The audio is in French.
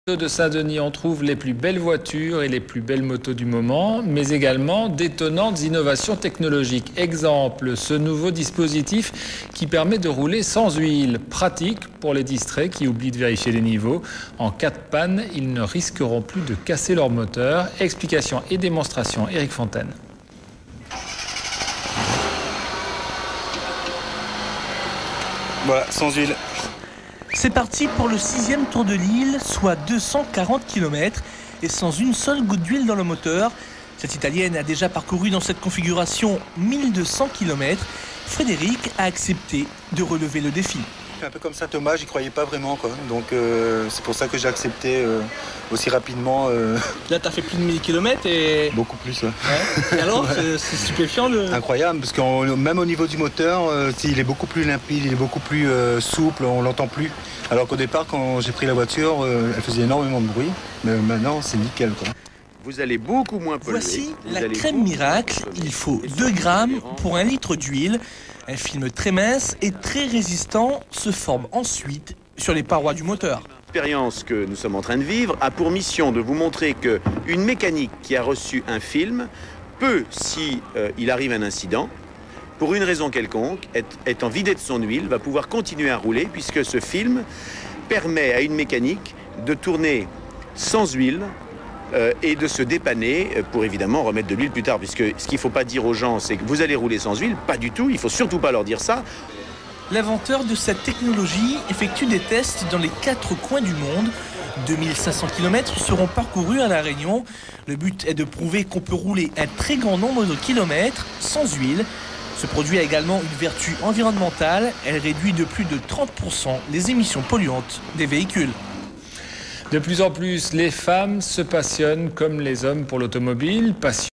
De Saint-Denis, on trouve les plus belles voitures et les plus belles motos du moment, mais également d'étonnantes innovations technologiques. Exemple, ce nouveau dispositif qui permet de rouler sans huile. Pratique pour les distraits qui oublient de vérifier les niveaux. En cas de panne, ils ne risqueront plus de casser leur moteur. Explication et démonstration, Éric Fontaine. Voilà, sans huile. C'est parti pour le 6e tour de l'île, soit 240 km et sans une seule goutte d'huile dans le moteur. Cette Italienne a déjà parcouru dans cette configuration 1200 km. Frédéric a accepté de relever le défi. Un peu comme ça, Thomas, j'y croyais pas vraiment, quoi. Donc c'est pour ça que j'ai accepté aussi rapidement. Là, tu as fait plus de 1000 km et... Beaucoup plus, ouais. Et alors, c'est stupéfiant Incroyable, parce que même au niveau du moteur, il est beaucoup plus limpide, il est beaucoup plus souple, on l'entend plus. Alors qu'au départ, quand j'ai pris la voiture, elle faisait énormément de bruit. Mais maintenant, c'est nickel, quoi. Vous allez beaucoup moins polluer. Voici la crème miracle. Il faut 2 grammes pour 1 litre d'huile. Un film très mince et très résistant se forme ensuite sur les parois du moteur. L'expérience que nous sommes en train de vivre a pour mission de vous montrer qu'une mécanique qui a reçu un film peut, si il arrive un incident, pour une raison quelconque, étant vidé de son huile, va pouvoir continuer à rouler puisque ce film permet à une mécanique de tourner sans huile et de se dépanner pour évidemment remettre de l'huile plus tard. Puisque ce qu'il ne faut pas dire aux gens, c'est que vous allez rouler sans huile. Pas du tout, il ne faut surtout pas leur dire ça. L'inventeur de cette technologie effectue des tests dans les 4 coins du monde. 2500 km seront parcourus à La Réunion. Le but est de prouver qu'on peut rouler un très grand nombre de kilomètres sans huile. Ce produit a également une vertu environnementale. Elle réduit de plus de 30% les émissions polluantes des véhicules. De plus en plus, les femmes se passionnent comme les hommes pour l'automobile.